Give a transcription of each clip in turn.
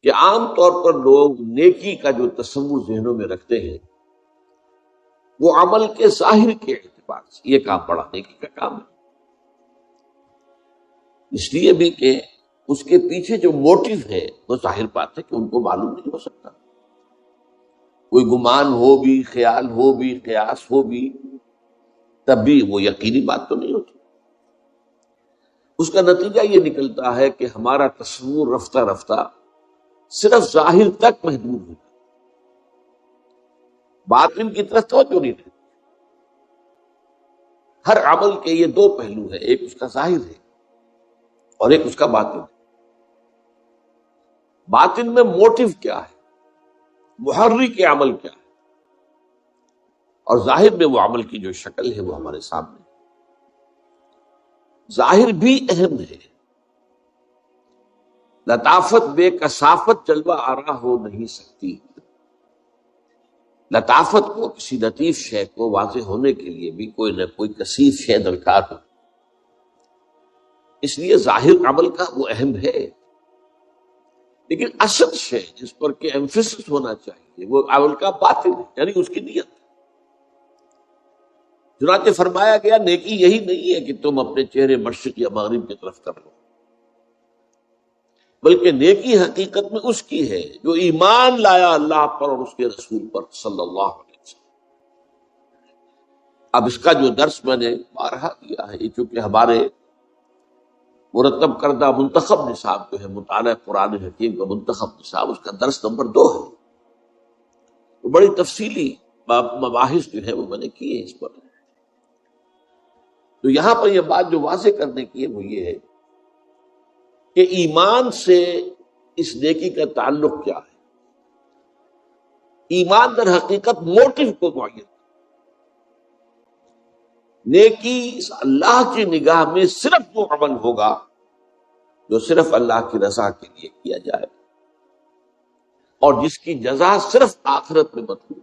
کہ عام طور پر لوگ نیکی کا جو تصور ذہنوں میں رکھتے ہیں وہ عمل کے ظاہر کے اعتبار سے یہ کام بڑا نیکی کا کام ہے، اس لیے بھی کہ اس کے پیچھے جو موٹیو ہے وہ ظاہر بات ہے کہ ان کو معلوم نہیں ہو سکتا. کوئی گمان ہو بھی، خیال ہو بھی، قیاس ہو بھی، تب بھی وہ یقینی بات تو نہیں ہوتی. اس کا نتیجہ یہ نکلتا ہے کہ ہمارا تصور رفتہ رفتہ صرف ظاہر تک محدود ہوتا ہے، باطن کی طرف توجہ نہیں رہتی. ہر عمل کے یہ دو پہلو ہیں، ایک اس کا ظاہر ہے اور ایک اس کا باطن ہے. باطن میں موٹیو کیا ہے، محرک عمل کیا ہے، اور ظاہر میں وہ عمل کی جو شکل ہے وہ ہمارے سامنے. ظاہر بھی اہم ہے، لطافت بے کثافت جلوہ آرا ہو نہیں سکتی. لطافت کو، کسی لطیف شے کو واضح ہونے کے لیے بھی کوئی نہ کوئی کثیف شے درکار ہو. اس لیے ظاہر عمل کا وہ اہم ہے، لیکن اصل شے جس پر کہ ایمفیسس ہونا چاہیے وہ عمل کا باطن ہے، یعنی اس کی نیت. چنانچہ فرمایا گیا نیکی یہی نہیں ہے کہ تم اپنے چہرے مشرق یا مغرب کی طرف کر لو، بلکہ نیکی حقیقت میں اس کی ہے جو ایمان لایا اللہ پر اور اس کے رسول پر صلی اللہ علیہ وسلم. اب اس کا جو درس میں نے بارہا دیا ہے، چونکہ ہمارے مرتب کردہ منتخب نصاب جو ہے مطالعہ قرآن حکیم کا منتخب نصاب، اس کا درس نمبر 2 ہے. تو بڑی تفصیلی مباحث جو ہے وہ میں نے کی ہے اس پر. تو یہاں پر یہ بات جو واضح کرنے کی ہے وہ یہ ہے کہ ایمان سے اس نیکی کا تعلق کیا ہے. ایمان در حقیقت موٹیو کو معین. نیکی اللہ کی نگاہ میں صرف وہ عمل ہوگا جو صرف اللہ کی رضا کے لیے کیا جائے اور جس کی جزا صرف آخرت میں مطلوب.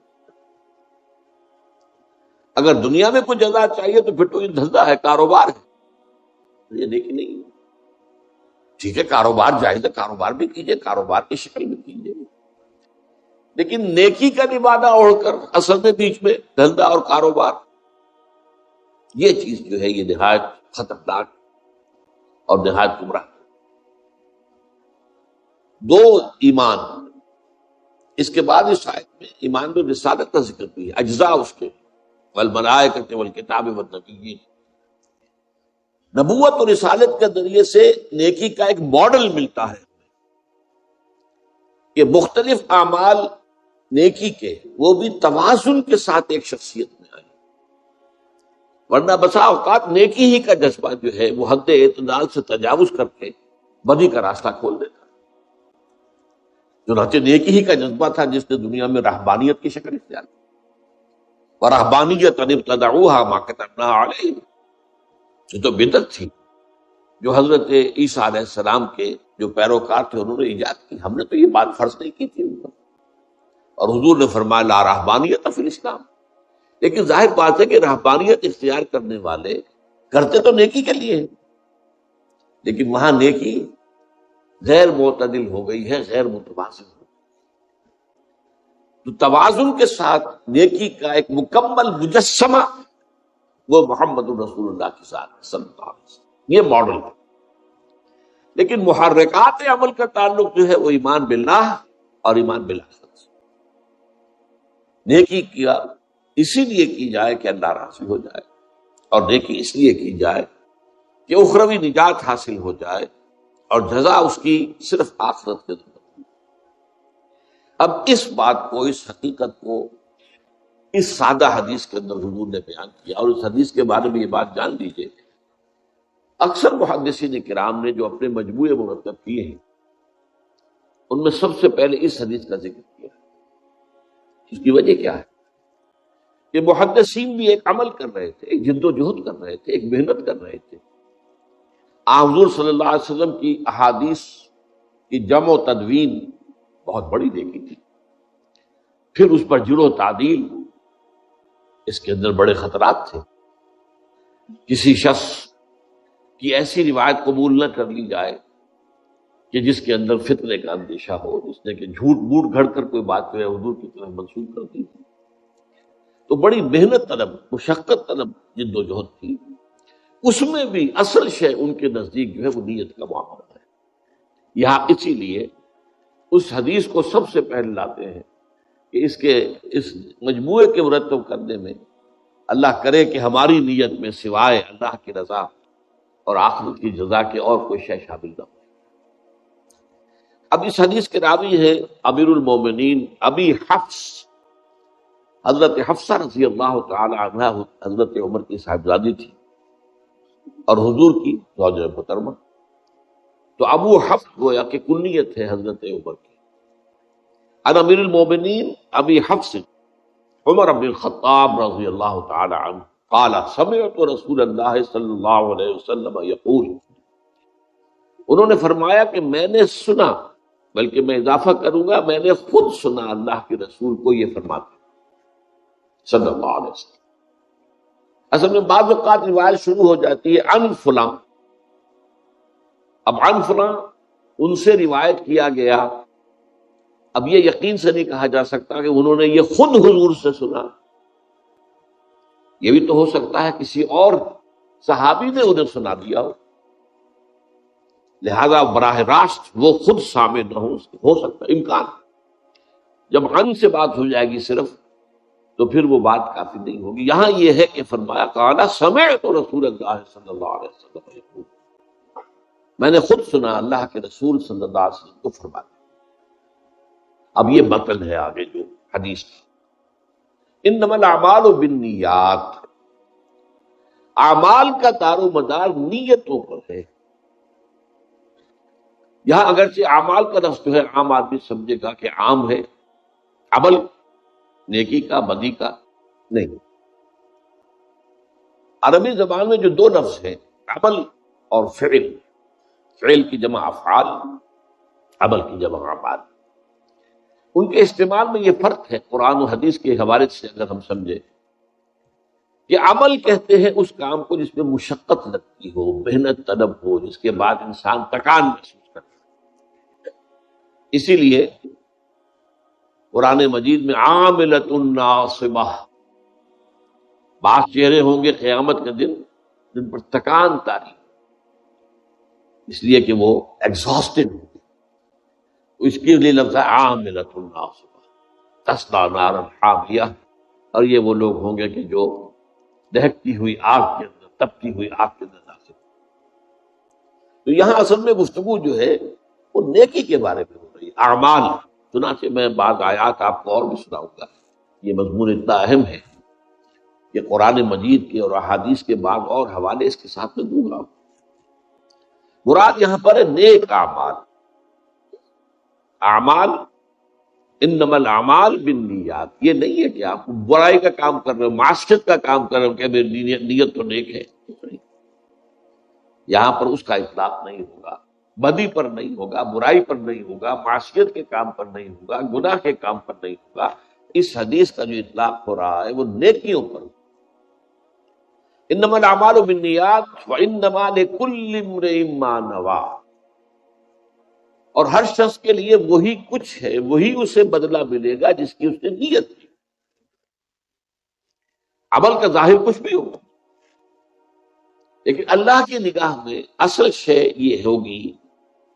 اگر دنیا میں کوئی جزا چاہیے تو پھر تو یہ دھندا ہے، کاروبار ہے، یہ نیکی نہیں ہے. ٹھیک ہے، کاروبار جائز ہے، کاروبار بھی کیجئے، کاروبار کی شکل میں کیجئے، لیکن نیکی کا نبادہ اوڑھ کر اصل میں بیچ میں دھندا اور کاروبار، یہ چیز جو ہے یہ نہایت خطرناک اور نہایت گمراہ. 2 ایمان. اس کے بعد اس آیت میں ایمان میں رسالت کا ذکر بھی ہے، اجزاء اس کے، والملائکۃ والکتاب والنبیین. نبوت اور رسالت کے ذریعے سے نیکی کا ایک ماڈل ملتا ہے کہ مختلف اعمال نیکی کے وہ بھی توازن کے ساتھ ایک شخصیت میں آئے. ورنہ بسا اوقات نیکی ہی کا جذبہ جو ہے وہ حد اعتدال سے تجاوز کر کے بدی کا راستہ کھول دیتا ہے. چنانچہ نیکی ہی کا جذبہ تھا جس نے دنیا میں رہبانیت کی شکل اختیار کی. وَرَهْبَانِيَّةً ابْتَدَعُوهَا مَا كَتَبْنَاهَا عَلَيْهِمْ. یہ تو بدعت تھی جو حضرت عیسیٰ علیہ السلام کے جو پیروکار تھے انہوں نے ایجاد کی. ہم نے تو یہ بات فرض نہیں کی تھی ان پر. اور حضور نے فرمایا لا رہبانیت فی الاسلام. لیکن ظاہر بات ہے کہ رہبانیت اختیار کرنے والے کرتے تو نیکی کے لیے ہیں، لیکن وہاں نیکی غیر معتدل ہو گئی ہے، غیر متوازن ہو گئی. تو توازن کے ساتھ نیکی کا ایک مکمل مجسمہ وہ محمد رسول اللہ کی ذات صلی اللہ علیہ وسلم، یہ ماڈل ہے. لیکن محرکات عمل کا تعلق جو ہے وہ ایمان باللہ اور ایمان بالآخرت سے. نیکی کیا اسی لیے کی جائے کہ اللہ راضی ہو جائے، اور نیکی اس لیے کی جائے کہ اخروی نجات حاصل ہو جائے اور جزا اس کی صرف آخرت کے اندر. اب اس بات کو، اس حقیقت کو اس سادہ حدیث کے اندر حضور نے بیان کیا. اور اس حدیث کے بارے میں یہ بات جان لیجیے، اکثر محدثین کرام نے جو اپنے مجموعے مرتب کیے ہیں ان میں سب سے پہلے اس حدیث کا ذکر کیا. اس کی وجہ کیا ہے کہ محدثین بھی ایک عمل کر رہے تھے، ایک جد و جہد کر رہے تھے، ایک محنت کر رہے تھے. حضور صلی اللہ علیہ وسلم کی احادیث کی جمع و تدوین بہت بڑی نیکی تھی. پھر اس پر جرح و تعدیل، اس کے اندر بڑے خطرات تھے. کسی شخص کی ایسی روایت قبول نہ کر لی جائے کہ جس کے اندر فتنے کا اندیشہ ہو، جس نے کہ جھوٹ موٹ گھڑ کر کوئی بات جو ہے حضور کی طرف منسوخ کر دی تھی. تو بڑی محنت طلب، مشقت طلب جد و جہد تھی. اس میں بھی اصل شے ان کے نزدیک جو ہے وہ نیت کا معاملہ ہے. یہاں اسی لیے اس حدیث کو سب سے پہلے لاتے ہیں کہ اس مجموعے کے مرتب کرنے میں اللہ کرے کہ ہماری نیت میں سوائے اللہ کی رضا اور آخرت کی جزا کے اور کوئی شے شامل نہ ہو. اب اس حدیث کے راوی ہے امیر المومنین ابی حفص، حضرت حفصہ رضی اللہ تعالی عنہ، حضرت عمر کی صاحبزادی تھی اور حضور کی زوجہ محترمہ. تو ابو حفص گویا کہ کنیت ہے حضرت عمر کی. عن امیر المومنین ابی حفص عمر بن الخطاب رضی اللہ تعالی عنہ قال سمعت رسول اللہ صلی اللہ علیہ وسلم یقول، انہوں نے فرمایا کہ میں نے سنا، بلکہ میں اضافہ کروں گا میں نے خود سنا اللہ کے رسول کو یہ فرماتے صلی اللہ علیہ وسلم. اصل میں بعض اوقات روایت شروع ہو جاتی ہے عن فلاں. اب عن فلاں ان سے روایت کیا گیا، اب یہ یقین سے نہیں کہا جا سکتا کہ انہوں نے یہ خود حضور سے سنا. یہ بھی تو ہو سکتا ہے کسی اور صحابی نے انہیں سنا دیا ہو، لہذا براہ راست وہ خود سامع نہ ہو سکتا امکان. جب عن سے بات ہو جائے گی صرف تو پھر وہ بات کافی نہیں ہوگی. یہاں یہ ہے کہ فرمایا قال سمعت رسول اللہ صلی اللہ علیہ وسلم یقول، میں نے خود سنا اللہ کے رسول صلی اللہ علیہ وسلم کو فرماتے. اب یہ متن ہے آگے جو حدیث کی، انما الاعمال بالنیات، اعمال کا دار و مدار نیتوں پر ہے. یہاں اگرچہ اعمال کا لفظ جو ہے عام آدمی سمجھے گا کہ عام ہے، عمل نیکی کا بدی کا نہیں. عربی زبان میں جو دو لفظ ہیں عمل اور فعل، فعل کی جمع افعال، عمل کی جمع اعمال، ان کے استعمال میں یہ فرق ہے. قرآن و حدیث کے حوالے سے اگر ہم سمجھے کہ عمل کہتے ہیں اس کام کو جس میں مشقت لگتی ہو، محنت طلب ہو، جس کے بعد انسان تکان محسوس کرتا ہے. اسی لیے قرآن مجید میں عاملۃ ناصبہ، بعض چہرے ہوں گے قیامت کے دن جن پر تکان طاری، اس لیے کہ وہ ایگزاسٹڈ ہوں. اس کے لیے لفظ ہے عاملۃ ناصبہ تصلی نارا حامیہ، اور یہ وہ لوگ ہوں گے کہ جو دہکتی ہوئی آگ کے اندر، تپتی ہوئی آگ کے اندر داخل. تو یہاں اصل میں گفتگو جو ہے وہ نیکی کے بارے میں ہو رہی ہے، اعمال. چنانچہ میں بعض آیات آپ کو اور بھی سناؤں گا. یہ مضمون اتنا اہم ہے کہ قرآن مجید کے اور احادیث کے بعد اور حوالے اس کے ساتھ میں دوں گا. مراد یہاں پر ہے نیک اعمال. اعمال انما الاعمال بالنیات، یہ نہیں ہے کہ آپ برائی کا کام کر رہے ہو، معصیت کا کام کر رہے ہو کہ میری نیت تو نیک ہے. یہاں پر اس کا اطلاق نہیں ہوگا، بدی پر نہیں ہوگا، برائی پر نہیں ہوگا، معصیت کے کام پر نہیں ہوگا، گناہ کے کام پر نہیں ہوگا. اس حدیث کا جو اطلاق ہو رہا ہے وہ نیکیوں پر. انما الاعمال بالنیات وانما لکل امرئ ما نوی، اور ہر شخص کے لیے وہی کچھ ہے، وہی اسے بدلہ ملے گا جس کی اس نے نیت کی. عمل کا ظاہر کچھ بھی ہوگا، لیکن اللہ کی نگاہ میں اصل شے یہ ہوگی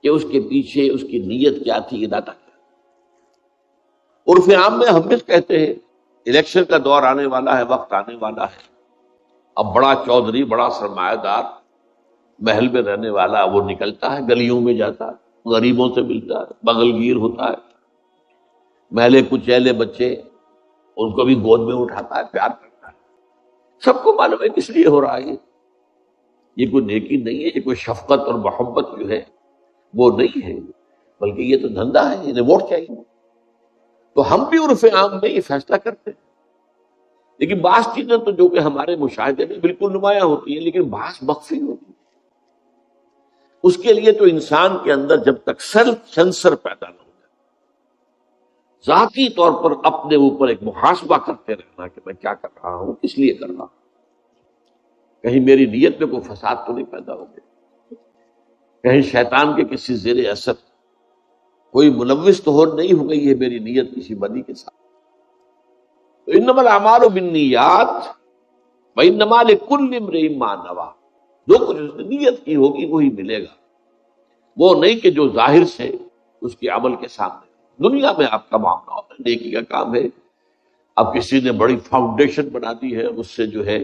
کہ اس کے پیچھے اس کی نیت کیا تھی، ارادہ کیا. عرف عام میں ہم بھی کہتے ہیں الیکشن کا دور آنے والا ہے، وقت آنے والا ہے، اب بڑا چودھری، بڑا سرمایہ دار، محل میں رہنے والا وہ نکلتا ہے، گلیوں میں جاتا ہے، غریبوں سے ملتا ہے، بغل گیر ہوتا ہے، میلے کچیلے بچے ان کو بھی گود میں اٹھاتا ہے، پیار کرتا ہے. سب کو معلوم ہے کس لیے ہو رہا ہے. یہ کوئی نیکی نہیں ہے، یہ کوئی شفقت اور محبت جو ہے وہ نہیں ہے، بلکہ یہ تو دھندا ہے، انہیں ووٹ چاہیے. تو ہم بھی عرف عام میں یہ فیصلہ کرتے ہیں. لیکن بعض چیزیں تو جو کہ ہمارے مشاہدے میں بالکل نمایاں ہوتی ہیں، لیکن بعض مخفی ہوتی ہیں. اس کے لیے تو انسان کے اندر جب تک سیلف سینسر پیدا نہ ہو جائے، ذاتی طور پر اپنے اوپر ایک محاسبہ کرتے رہنا کہ میں کیا کر رہا ہوں، کس لیے کر رہا ہوں، کہیں میری نیت میں کوئی فساد تو نہیں پیدا ہو گیا. کہیں شیطان کے کسی زیر اثر کوئی ملوث تو نہیں ہو گئی ہے میری نیت کسی بدی کے ساتھ. تو انما الاعمال بالنیات وانما لکل امرئ ما نویٰ، جو کچھ اس نے نیت کی ہوگی وہی ملے گا، وہ نہیں کہ جو ظاہر سے اس کے عمل کے سامنے. دنیا میں آپ کا معاملہ ہوتا ہے، نیکی کا کام ہے، اب کسی نے بڑی فاؤنڈیشن بنا دی ہے، اس سے جو ہے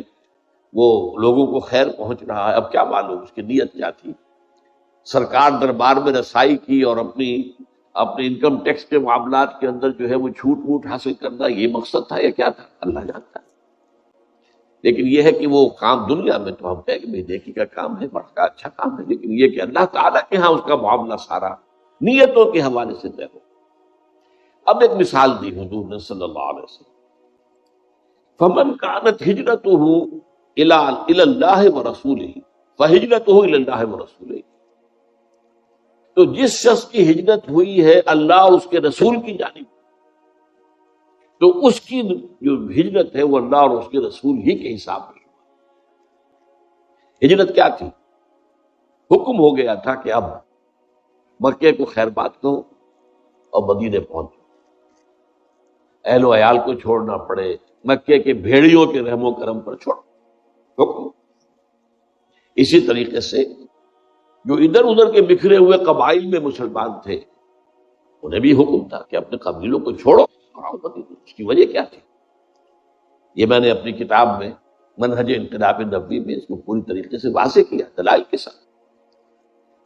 وہ لوگوں کو خیر پہنچ رہا ہے، اب کیا معلوم اس کی نیت کیا تھی. سرکار دربار میں رسائی کی اور اپنی انکم ٹیکس کے معاملات کے اندر جو ہے وہ چھوٹ ووٹ حاصل کرنا، یہ مقصد تھا یا کیا تھا اللہ جانتا ہے. لیکن یہ ہے کہ وہ کام دنیا میں تو ہم کہیں کہ نیکی کا کام ہے، بڑا اچھا کام ہے، لیکن یہ کہ اللہ تعالیٰ کے ہاں اس کا معاملہ سارا نیتوں کے حوالے سے طے ہو. اب ایک مثال دی حضور نے صلی اللہ علیہ وسلم، فمن كانت ہجرتہ الی اللہ ورسولہ فہجرتہ الی اللہ ورسولہ. تو جس شخص کی ہجرت ہوئی ہے اللہ اور اس کے رسول کی جانب، تو اس کی جو ہجرت ہے وہ اللہ اور اس کے رسول ہی کے حساب میں. ہجرت کیا تھی؟ حکم ہو گیا تھا کہ اب مکے کو خیر بات کہو اور مدینے پہنچو، اہل و عیال کو چھوڑنا پڑے، مکے کے بھیڑیوں کے رحم و کرم پر چھوڑ حکم. اسی طریقے سے جو ادھر ادھر کے بکھرے ہوئے قبائل میں مسلمان تھے انہیں بھی حکم تھا کہ اپنے قبیلوں کو چھوڑو اور آؤ مدینے. اس کی وجہ کیا تھی؟ یہ میں نے اپنی کتاب میں منہج انقلاب نبوی میں اس کو پوری طریقے سے واضح کیا دلائل کے ساتھ.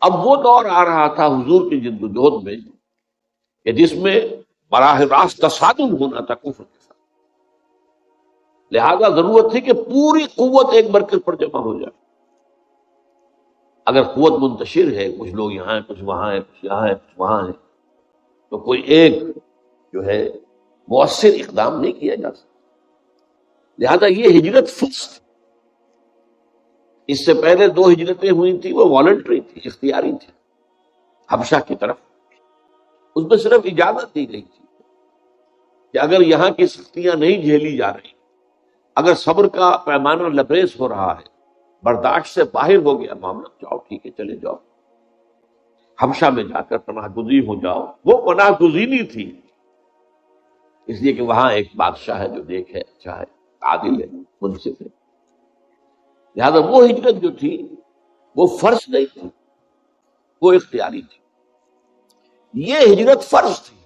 اب وہ دور آ رہا تھا حضور کی جد و جہد میں کہ جس میں براہ راست تصادم ہونا تھا کفر کے ساتھ، لہذا ضرورت تھی کہ پوری قوت ایک مرکز پر جمع ہو جائے. اگر قوت منتشر ہے، کچھ لوگ یہاں ہیں، کچھ وہاں ہیں، کچھ یہاں ہیں، کچھ وہاں ہیں، تو کوئی ایک جو ہے مؤثر اقدام نہیں کیا جا سکتا. لہذا یہ ہجرت فرض تھی. اس سے پہلے 2 ہجرتیں ہوئی تھیں، وہ والنٹری تھی، اختیاری تھی. حبشہ کی طرف اس میں صرف اجازت دی گئی تھی کہ اگر یہاں کی سختیاں نہیں جھیلی جا رہی، اگر صبر کا پیمانہ لبریز ہو رہا ہے، برداشت سے باہر ہو گیا معاملہ، جاؤ ٹھیک ہے چلے جاؤ، حبشہ میں جا کر پناہ گزین ہو جاؤ. وہ پناہ گزینی تھی اس لیے کہ وہاں ایک بادشاہ ہے جو نیک ہے، اچھا ہے، عادل ہے، منصف ہے. لہذا وہ ہجرت جو تھی وہ فرض نہیں تھی، وہ اختیاری تھی. یہ ہجرت فرض تھی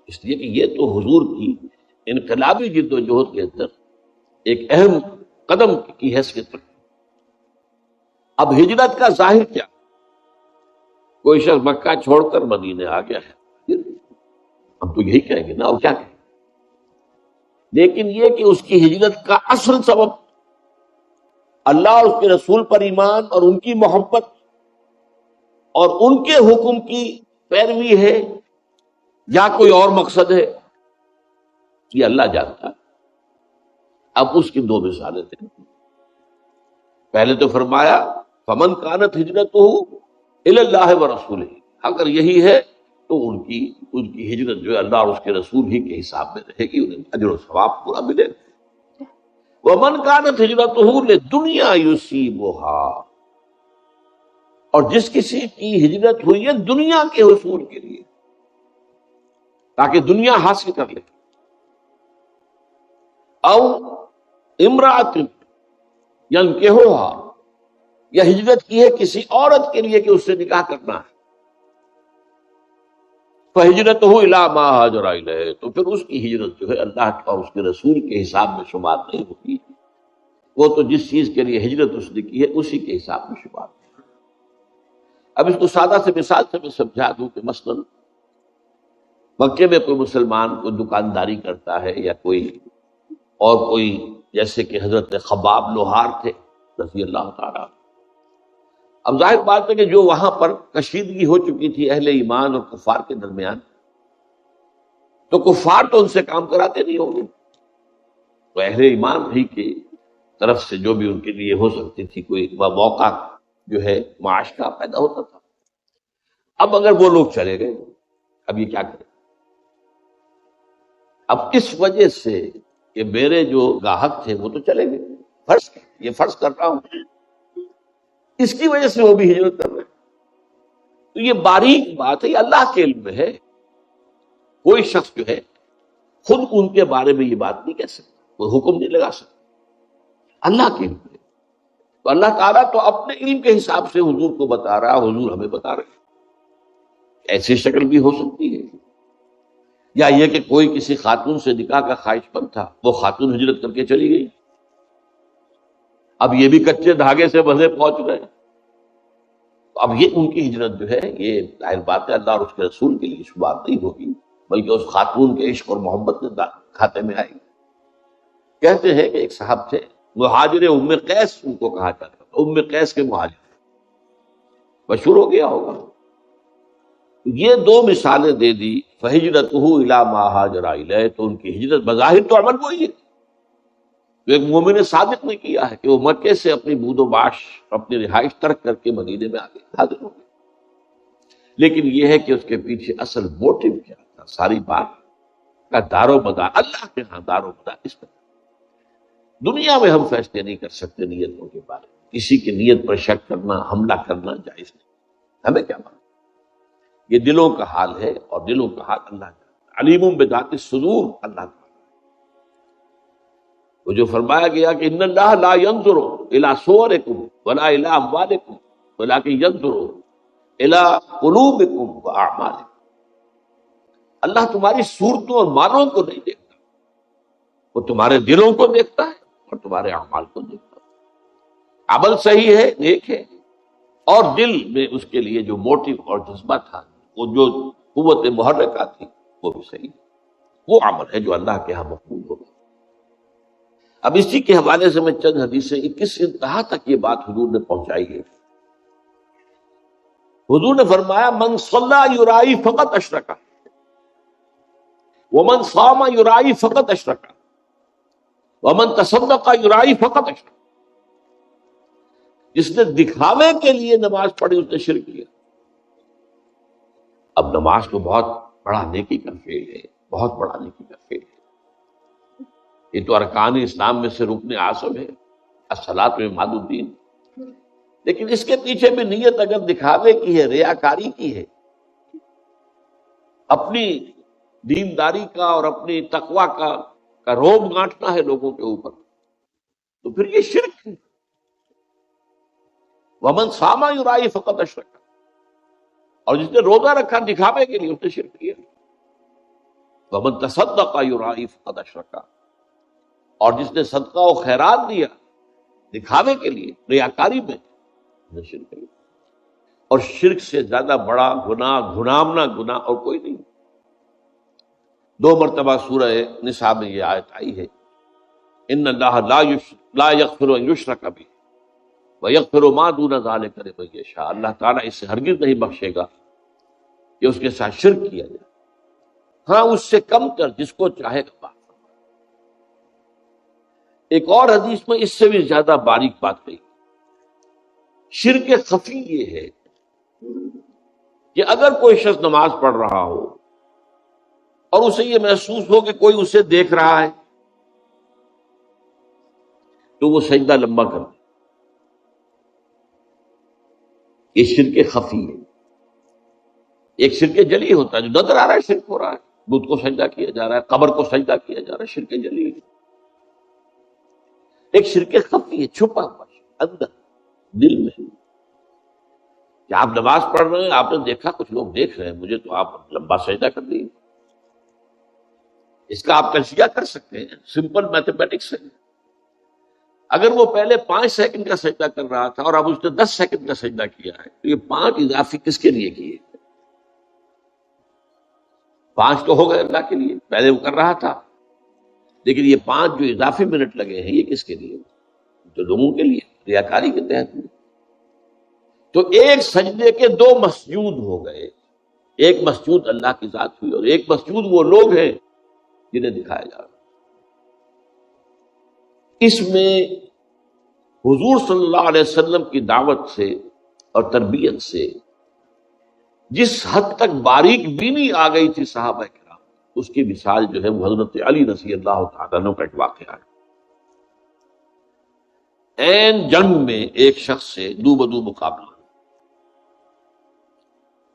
اس لیے کہ یہ تو حضور کی انقلابی جد و جہد کے اندر ایک اہم قدم کی حیثیت رکھتی. اب ہجرت کا ظاہر کیا؟ کوئی شخص مکہ چھوڑ کر مدینے آ گیا ہے، ہم تو یہی کہیں گے نا، اور کیا کہیں. لیکن یہ کہ اس کی ہجرت کا اصل سبب اللہ اور اس کے رسول پر ایمان اور ان کی محبت اور ان کے حکم کی پیروی ہے یا کوئی اور مقصد ہے، یہ اللہ جانتا ہے. اب اس کی 2 مثالیں تھیں. پہلے تو فرمایا فمن کانت ہجرتہ الی اللہ ورسولہ، اگر یہی ہے تو ان کی ہجرت جو ہے اللہ اور اس کے رسول ہی کے حساب میں رہے گی، انہیں اجر و ثواب پورا ملے گا. ومن کانت ہجرتہ لدنیا یصیبھا، اور جس کسی کی ہجرت ہوئی ہے دنیا کے حصول کے لیے، تاکہ دنیا حاصل کر لے، او امرأۃ ینکحھا، یا ہجرت کی ہے کسی عورت کے لیے کہ اس سے نکاح کرنا ہے، فہجرتہ الی ما ہاجر الیہ، تو پھر اس کی ہجرت جو ہے اللہ اور اس کے رسول کے حساب میں شمار نہیں ہوگی. وہ تو جس چیز کے لیے ہجرت اس نے کی ہے اسی کے حساب میں شمار. اب اس کو سادہ سے مثال سے میں سمجھا دوں کہ مثلا مکے میں کوئی مسلمان کوئی دکانداری کرتا ہے یا کوئی جیسے کہ حضرت خباب لوہار تھے رضی اللہ تعالیٰ. اب ظاہر بات ہے کہ جو وہاں پر کشیدگی ہو چکی تھی اہل ایمان اور کفار کے درمیان، تو کفار تو ان سے کام کراتے نہیں ہوں گے، تو اہل ایمان ہی کی طرف سے جو بھی ان کے لیے ہو سکتی تھی کوئی موقع جو ہے معاش کا پیدا ہوتا تھا. اب اگر وہ لوگ چلے گئے، اب یہ کیا کریں؟ اب اس وجہ سے کہ میرے جو گاہک تھے وہ تو چلے گئے، فرض کر رہا ہوں، اس کی وجہ سے وہ بھی ہجرت کر رہے ہیں. تو یہ باریک بات ہے، یہ اللہ کے علم میں ہے. کوئی شخص جو ہے خود ان کے بارے میں یہ بات نہیں کہہ سکتا، کوئی حکم نہیں لگا سکتا، اللہ کے علم میں. تو اللہ تعالیٰ تو اپنے علم کے حساب سے حضور کو بتا رہا، حضور ہمیں بتا رہے. ایسی شکل بھی ہو سکتی ہے، یا یہ کہ کوئی کسی خاتون سے نکاح کا خواہش مند تھا، وہ خاتون ہجرت کر کے چلی گئی، اب یہ بھی کچے دھاگے سے بندھے پہنچ گئے. اب یہ ان کی ہجرت جو ہے یہ ظاہر بات ہے اللہ اور اس کے رسول کے لیے شمار نہیں ہوگی، بلکہ اس خاتون کے عشق اور محبت کے کھاتے میں آئی. کہتے ہیں کہ ایک صاحب تھے مہاجر ام قیس ان کو کہا جاتا تھا، ام قیس کے مہاجر، مشہور ہو گیا ہوگا. یہ دو مثالیں دے دی، فہجرتہ الی ما ہاجر الیہ، تو ان کی ہجرت بظاہر تو عمل وہی ہے جو ایک مومن صادق نے کیا ہے کہ وہ مکے سے اپنی بود و باش اپنی رہائش ترک کر کے مدینے میں آگے حاضر ہو گئے. لیکن یہ ہے کہ اس کے پیچھے اصل موٹو کیا تھا، ساری بات کا دار و مدار اللہ کے ہاں دار و مدار اس پر. دنیا میں ہم فیصلے نہیں کر سکتے نیتوں کے بارے میں، کسی کی نیت پر شک کرنا، حملہ کرنا جائز نہیں. ہمیں کیا معلوم، یہ دلوں کا حال ہے، اور دلوں کا حال اللہ کا علیم بذات الصدور. اللہ کا وہ جو فرمایا گیا کہ ان اللہ لا ينظر الى صورکم ولا الى اموالکم ولکن ينظر الى قلوبکم واعمالکم. اللہ تمہاری صورتوں اور مالوں کو نہیں دیکھتا، وہ تمہارے دلوں کو دیکھتا ہے اور تمہارے اعمال کو دیکھتا ہے. عمل صحیح ہے، نیک ہے، اور دل میں اس کے لیے جو موٹو اور جذبہ تھا، وہ جو قوت محرکہ تھی، وہ بھی صحیح ہے. وہ عمل ہے جو اللہ کے ہاں مقبول ہوگا. اب اسی کے حوالے سے میں چند حدیثیں کس انتہا تک یہ بات حضور نے پہنچائی ہے. حضور نے فرمایا من صلی یرائی فقط اشرک، ومن صام یرائی فقط اشرک، ومن تصدق یرائی فقط اشرک. جس نے دکھاوے کے لیے نماز پڑھی اس نے شرک کیا. اب نماز تو بہت بڑا نیکی کا فعل ہے، بہت بڑا نیکی کا فعل ہے. یہ تو ارکان اسلام میں سے رکن اعظم ہے، الصلاۃ عماد الدین. لیکن اس کے پیچھے بھی نیت اگر دکھاوے کی ہے، ریاکاری کی ہے، اپنی دینداری کا اور اپنی تقوی کا روب گانٹنا ہے لوگوں کے اوپر، تو پھر یہ شرک ہے. ومن صام یرائی فقط اشرک، اور جس نے روزہ رکھا دکھاوے کے لیے اس نے شرک کیا. ومن تصدق یرائی فقط اشرک، اور جس نے صدقہ و خیرات دیا دکھاوے کے لیے ریاکاری میں، اس نے شرک کیا. اور شرک سے زیادہ بڑا گناہ، گھنامنا گناہ اور کوئی نہیں. 2 مرتبہ سورہ نساء میں یہ آیت آئی ہے، ان اللہ لا یغفر ان یشرک بہ ویغفر ما دون ذلک لمن یشاء. اللہ تعالیٰ اسے ہرگز نہیں بخشے گا کہ اس کے ساتھ شرک کیا جائے، ہاں اس سے کم تر جس کو چاہے گا. ایک اور حدیث میں اس سے بھی زیادہ باریک بات کہی. شرک خفی یہ ہے کہ اگر کوئی شخص نماز پڑھ رہا ہو اور اسے یہ محسوس ہو کہ کوئی اسے دیکھ رہا ہے، تو وہ سجدہ لمبا کر دے. یہ شرک خفی ہے. ایک شرک جلی ہوتا ہے جو نظر آ رہا ہے شرک ہو رہا ہے، بت کو سجدہ کیا جا رہا ہے، قبر کو سجدہ کیا جا رہا ہے، شرک جلی ہے. ایک شرک خفی ہے، چھپا ہوا اندر دل میں، کہ آپ نماز پڑھ رہے ہیں، آپ نے دیکھا کچھ لوگ دیکھ رہے ہیں مجھے، تو آپ لمبا سجدہ کر دیے. اس کا آپ تجزیہ کر سکتے ہیں، سمپل میتھمیٹکس ہے. اگر وہ پہلے 5 سیکنڈ کا سجدہ کر رہا تھا اور اب اس نے 10 سیکنڈ کا سجدہ کیا ہے، تو یہ 5 اضافی کس کے لیے کیے؟ 5 تو ہو گئے اللہ کے لیے، پہلے وہ کر رہا تھا، لیکن یہ 5 جو اضافی منٹ لگے ہیں یہ کس کے لیے؟ تو لوگوں کے لیے، ریاکاری کے تحت. تو ایک سجدے کے 2 مسجود ہو گئے، ایک مسجود اللہ کی ذات ہوئی اور ایک مسجود وہ لوگ ہیں جنہیں دکھایا جا رہا. اس میں حضور صلی اللہ علیہ وسلم کی دعوت سے اور تربیت سے جس حد تک باریک بینی آ گئی تھی صحابہ کرام، اس کی مثال جو ہے وہ حضرت علی رضی اللہ تعالیٰ عنہ کا ایک واقعہ ہے. عین جنگ میں ایک شخص سے دو بدو مقابلہ،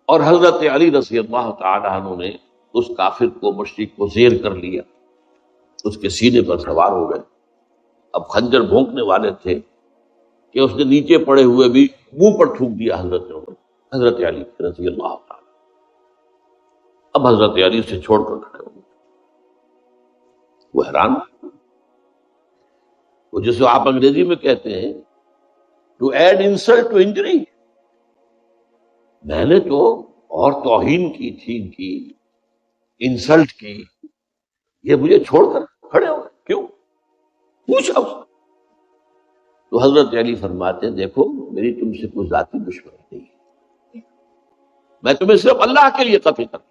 اور حضرت علی رضی اللہ تعالی عنہ نے اس کافر کو مشرک کو زیر کر لیا، اس کے سینے پر سوار ہو گئے. اب خنجر بھونکنے والے تھے کہ اس نے نیچے پڑے ہوئے بھی منہ پر تھوک دیا حضرت علی رضی اللہ تعالی. اب حضرت علی سے چھوڑ کر کھڑے ہو گئے. وہ حیران، وہ جسے آپ انگریزی میں کہتے ہیں to add insult to injury. میں نے تو اور توہین کی تھی، ان کی انسلٹ کی، یہ مجھے چھوڑ کر کھڑے ہو گئے، کیوں؟ پوچھا اس نے. تو حضرت علی فرماتے ہیں دیکھو میری تم سے کوئی ذاتی دشمنی نہیں ہے، میں تمہیں صرف اللہ کے لیے قتل کرتا،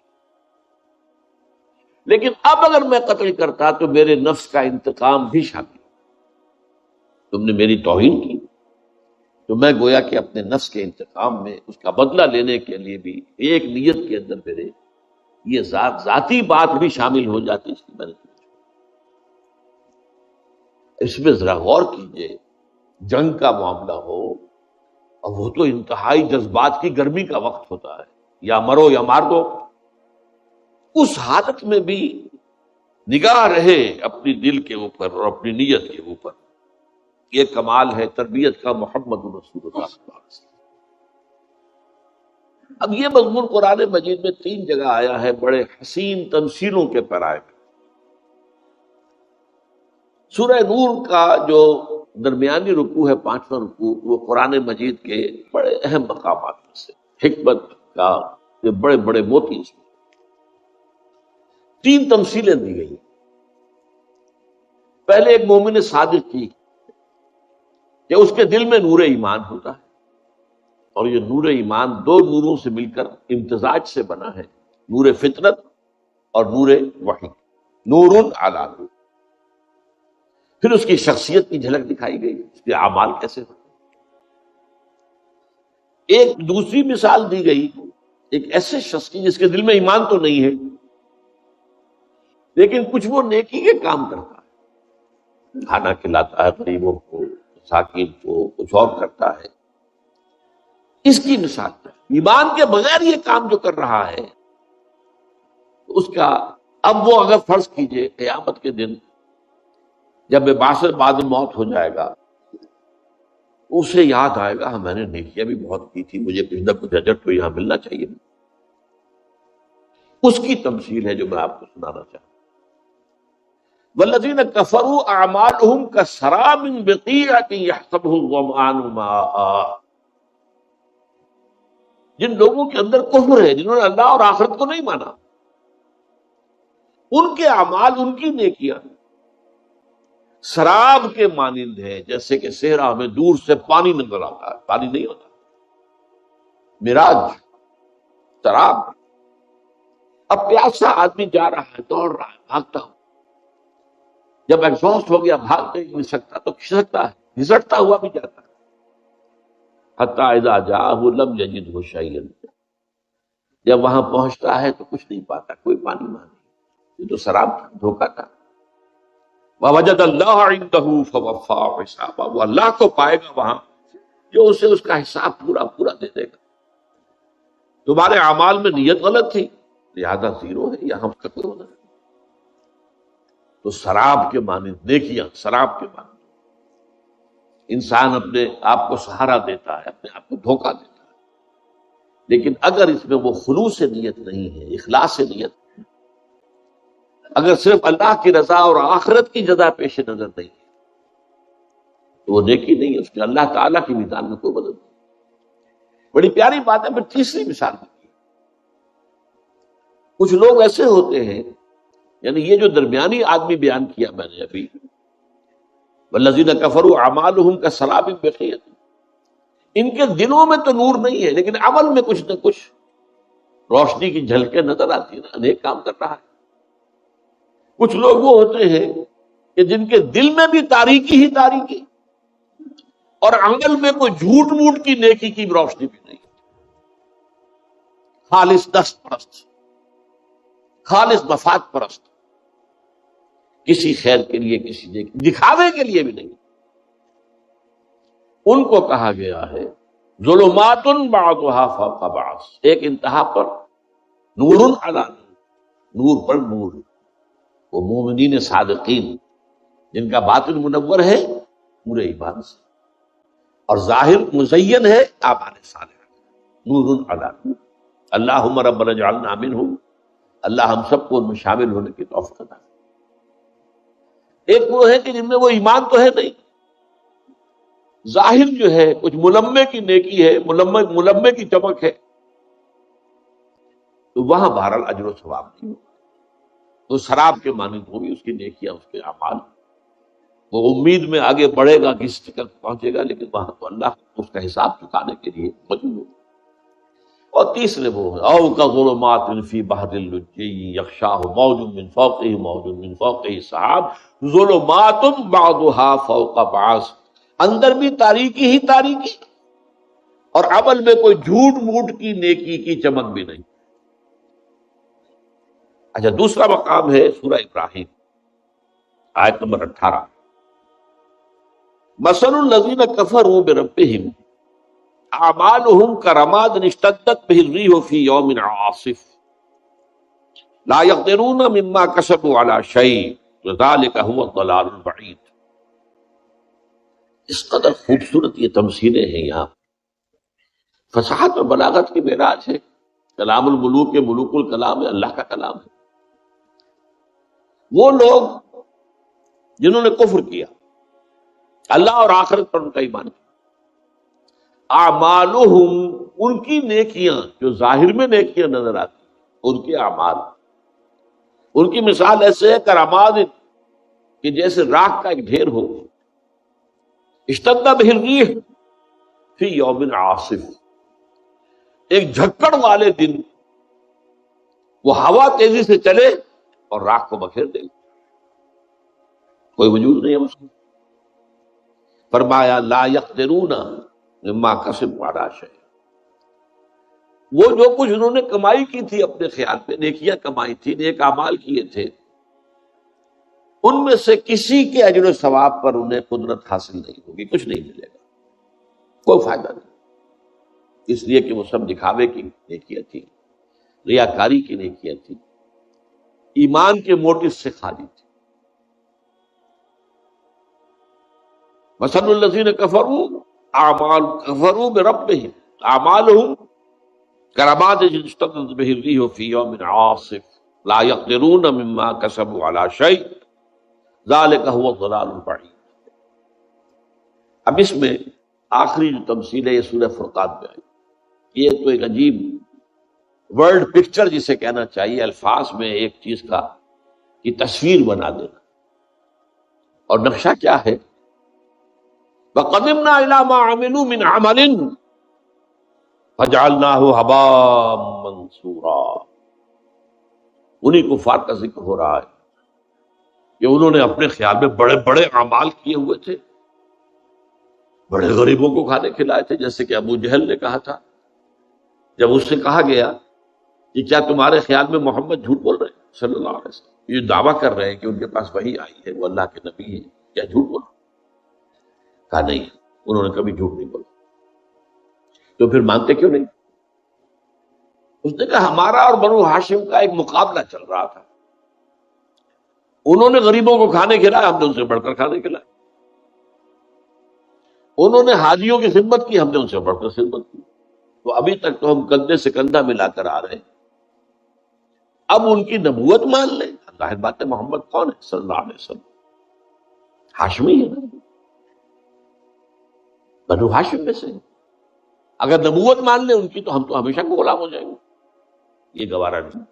لیکن اب اگر میں قتل کرتا تو میرے نفس کا انتقام بھی شامل. تم نے میری توہین کی تو میں گویا کہ اپنے نفس کے انتقام میں اس کا بدلہ لینے کے لیے بھی ایک نیت کے اندر میرے یہ ذاتی بات بھی شامل ہو جاتی، اس لیے میں نے اس میں ذرا غور کیجئے. جنگ کا معاملہ ہو اور وہ تو انتہائی جذبات کی گرمی کا وقت ہوتا ہے، یا مرو یا مار دو، اس حالت میں بھی نگاہ رہے اپنی دل کے اوپر اور اپنی نیت کے اوپر. یہ کمال ہے تربیت کا محمد رسول اللہ صلی اللہ علیہ وسلم. اب یہ مضمون قرآن مجید میں 3 جگہ آیا ہے بڑے حسین تمثیلوں کے پیرائے میں. سورہ نور کا جو درمیانی رکوع ہے 5واں رکوع، وہ قرآن مجید کے بڑے اہم مقامات میں سے، حکمت کا یہ بڑے بڑے موتی اس میں 3 تمثیلیں دی گئی. پہلے ایک مومن صادق کی کہ اس کے دل میں نور ایمان ہوتا ہے، اور یہ نور ایمان 2 نوروں سے مل کر امتزاج سے بنا ہے، نور فطرت اور نور وحی، نور علی نور. پھر اس کی شخصیت کی جھلک دکھائی گئی، اس کے اعمال کیسے ہوتے. ایک دوسری مثال دی گئی ایک ایسے شخص کی جس کے دل میں ایمان تو نہیں ہے لیکن کچھ وہ نیکی کے کام کرتا ہے، کھانا کھلاتا ہے غریبوں کو، مساکین کو، کچھ اور کرتا ہے. اس کی مثال ایمان کے بغیر یہ کام جو کر رہا ہے اس کا، اب وہ اگر فرض کیجئے قیامت کے دن جب بعث بعد موت ہو جائے گا، اسے یاد آئے گا میں نے نیکیاں بھی بہت کی تھی، مجھے کچھ نہ کچھ اجر تو یہاں ملنا چاہیے. اس کی تمثیل ہے جو میں آپ کو سنانا چاہتا ہوں. والذین کفروا اعمالهم کسراب بقیعۃ یحسبہ الظمآن ماء. جن لوگوں کے اندر کفر ہے، جنہوں نے اللہ اور آخرت کو نہیں مانا، ان کے اعمال، ان کی نیکیاں سراب کے مانند ہے، جیسے کہ صحرا میں دور سے پانی نظر آتا ہے، پانی نہیں ہوتا، مراج سراب. اب پیاسا آدمی جا رہا ہے، دوڑ رہا ہے، بھاگتا ہو، جب ایگزاسٹ ہو گیا بھاگ نہیں مل سکتا تو کھسکتا ہے، گھسٹتا ہوا بھی جاتا ہے. حتی اذا جاءہ لم یجدہ شیئا، جب وہاں پہنچتا ہے تو کچھ نہیں پاتا، کوئی پانی وہاں نہیں. یہ تو سراب دھوکہ تھا. وَوَجَدَ اللَّهَ عِندَهُ فَوَفَّاهُ حِسَابَهُ، وہ اللہ کو پائے گا وہاں جو اسے اس کا حساب پورا پورا دے دے گا. تمہارے اعمال میں نیت غلط تھی لہذا زیرو ہے، یہاں کا کوئی وزن نہیں. تو سراب کے مانند نیکیاں، سراب کے مانند. انسان اپنے آپ کو سہارا دیتا ہے، اپنے آپ کو دھوکہ دیتا ہے، لیکن اگر اس میں وہ خلوص نیت نہیں ہے، اخلاص نیت، اگر صرف اللہ کی رضا اور آخرت کی جزا پیش نظر نہیں ہے تو وہ نیکی نہیں ہے، اس کے اللہ تعالیٰ کی میزان میں کوئی وزن نہیں. بڑی پیاری بات ہے. پھر تیسری مثال دی، کچھ لوگ ایسے ہوتے ہیں، یعنی یہ جو درمیانی آدمی بیان کیا میں نے ابھی، والذین کفروا اعمالهم کسراب بقیعۃ، ان کے دلوں میں تو نور نہیں ہے لیکن عمل میں کچھ نہ کچھ روشنی کی جھلکیں نظر آتی ہیں، نیک کام کر رہا ہے. کچھ لوگ وہ ہوتے ہیں کہ جن کے دل میں بھی تاریکی ہی تاریکی اور عمل میں کوئی جھوٹ موٹ کی نیکی کی روشنی بھی نہیں. خالص دست پرست، خالص مفاد پرست، کسی خیر کے لیے، کسی نیکی دکھاوے کے لیے بھی نہیں. ان کو کہا گیا ہے ظلمات بعضها فوق بعض، ایک انتہا پر نور علی نور پر نور، وہ مومنین صادقین جن کا باطن منور ہے پورے ایمان سے اور ظاہر مزین ہے اعمال صالحہ، نور علی نور۔ اللہم ربنا اجعلنا منہم، اللہ ہم سب کو ان میں شامل ہونے کی توفیق عطا۔ ایک وہ ہے کہ جن میں وہ ایمان تو ہے نہیں، ظاہر جو ہے کچھ ملمے کی نیکی ہے، ملمے کی چمک ہے، تو وہاں بہرحال اجر و ثواب نہیں ہوگا، تو شراب کے مانند ہوگی اس کی نیکیاں، اس کے اعمال، وہ امید میں آگے بڑھے گا کس تک پہنچے گا، لیکن وہاں تو اللہ اس کا حساب چکانے کے لیے موجود ہوگا۔ اور تیسرے وہ او کظلمات فی بحر اللجی یغشاہ موج من فوقہ موج من فوقہ سحاب ظلمات بعضها فوق بعض، اندر بھی تاریکی ہی تاریکی اور عمل میں کوئی جھوٹ موٹ کی نیکی کی چمک بھی نہیں۔ اچھا، دوسرا مقام ہے سورہ ابراہیم آیت نمبر 18، مثل الذین کفروا بربہم اعمالهم کرماد اشتدت به الريح في يوم عاصف لا يقدرون مما كسبوا على شيء وذلك هو الضلال البعید۔ اس قدر خوبصورت یہ تمثیلیں ہیں یہاں، فصاحت اور بلاغت کی معراج ہے، کلام الملوک کے ملوک الکلام ہے، اللہ کا کلام ہے۔ وہ لوگ جنہوں نے کفر کیا، اللہ اور آخرت پر ان کا ایمان کیا، اعمالہم ان کی نیکیاں جو ظاہر میں نیکیاں نظر آتی ان کے اعمال، ان کی مثال ایسے ہے کرماد کہ جیسے راکھ کا ایک ڈھیر ہو، اشتد بہ الریح فی یوم عاصف، ایک جھکڑ والے دن وہ ہوا تیزی سے چلے اور راکھ کو بکھیر دے، کوئی وجود نہیں ہے اس کو۔ فرمایا لا یقدرون مما کسبوا علی شیء، وہ جو کچھ انہوں نے کمائی کی تھی اپنے خیال میں، نیکیاں کمائی تھی، نیک اعمال کیے تھے، ان میں سے کسی کے اجر و ثواب پر انہیں قدرت حاصل نہیں ہوگی، کچھ نہیں ملے گا، کوئی فائدہ نہیں، اس لیے کہ وہ سب دکھاوے کی نیکیاں تھی، ریاکاری کی نیکیاں تھی، ایمان کے موٹو سے خالی تھی۔ مثل الذین کفروا کفروا بربہم اعمالہم کرماد اشتدت بہ الریح فی یوم عاصف لا یقدرون مما کسبوا علی شیء ذلک هو الضلال البعید۔ اب اس میں آخری جو تمثیل ہے یہ سورہ فرقان میں آئی، یہ تو ایک عجیب ورلڈ پکچر جسے کہنا چاہیے، الفاظ میں ایک چیز کا کی تصویر بنا دینا، اور نقشہ کیا ہے؟ وَقَدِمْنَا إِلَىٰ مَا عَمِلُوا مِنْ عَمَلٍ فَجَعَلْنَاهُ هَبَاءً مَنْثُورًا۔ انہی کفار کا ذکر ہو رہا ہے کہ انہوں نے اپنے خیال میں بڑے بڑے اعمال کیے ہوئے تھے، بڑے غریبوں کو کھانے کھلائے تھے، جیسے کہ ابو جہل نے کہا تھا جب اس سے کہا گیا کہ کیا تمہارے خیال میں محمد جھوٹ بول رہے ہیں صلی اللہ علیہ وسلم، یہ دعویٰ کر رہے ہیں کہ ان کے پاس وحی آئی ہے، وہ اللہ کے نبی ہیں، کیا جھوٹ بول رہے ہیں؟ کہا نہیں، انہوں نے کبھی جھوٹ نہیں بولا۔ تو پھر مانتے کیوں نہیں؟ اس نے کہا ہمارا اور بنو ہاشم کا ایک مقابلہ چل رہا تھا، انہوں نے غریبوں کو کھانے کھلایا، ہم نے ان سے بڑھ کر کھانے کھلائے، انہوں نے حاجیوں کی خدمت کی، ہم نے ان سے بڑھ کر خدمت کی، تو ابھی تک تو ہم کندھے سے کندھا ملا کر آ رہے ہیں، اب ان کی نبوت مان لیں۔ ظاہر بات ہے محمد کون ہے صلی اللہ علیہ وسلم؟ ہاشمی ہے نا، بنو ہاشم میں سے، اگر نبوت مان لیں ان کی تو ہم تو ہمیشہ کو غلام ہو جائیں گے، یہ گوارا نہیں۔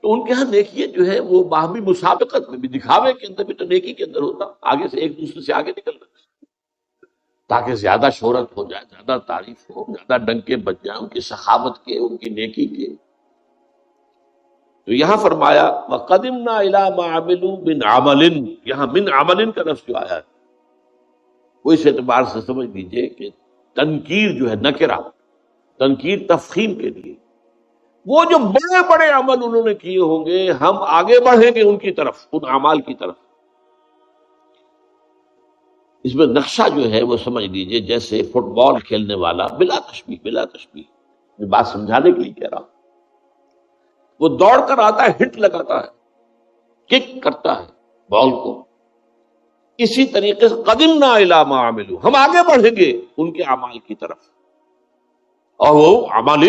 تو ان کے ہاں نیکی جو ہے وہ باہمی مسابقت میں بھی، دکھاوے کے اندر بھی تو نیکی کے اندر ہوتا، آگے سے ایک دوسرے سے آگے نکلنا تاکہ زیادہ شہرت ہو جائے، زیادہ تعریف ہو، زیادہ ڈنکے بج جائیں ان کی سخاوت کے، ان کی نیکی کے۔ تو یہاں فرمایا وَقَدِمْنَا إِلَىٰ مَا عَمِلُوا مِنْ عَمَلٍ، یہاں من عمل کا لفظ جو آیا ہے وہ اس اعتبار سے سمجھ لیجئے کہ تنکیر جو ہے نکرہ، تنکیر تفخیم کے لیے، وہ جو بڑے بڑے عمل انہوں نے کیے ہوں گے ہم آگے بڑھیں گے ان کی طرف، ان اعمال کی طرف۔ اس میں نقشہ جو ہے وہ سمجھ لیجئے جیسے فٹ بال کھیلنے والا، بلا تشبیہ میں بات سمجھانے کے لیے کہہ رہا ہوں، وہ دوڑ کر آتا ہے، ہٹ لگاتا ہے، کک کرتا ہے بال کو، اسی طریقے سے قدمنا الی ما عملوا، ہم آگے بڑھیں گے ان کے اعمال کی طرف، اور وہ عمل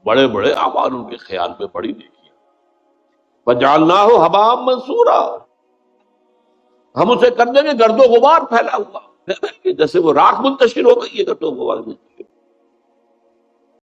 بڑے بڑے اعمال ان کے خیال میں بڑی نیکیاں، فجعلناہ ھباء منثورا، ہم اسے کر دیں گے گرد و غبار پھیلا ہوا، جیسے وہ راکھ منتشر ہو گئی ہے گرد و غبار منتشر،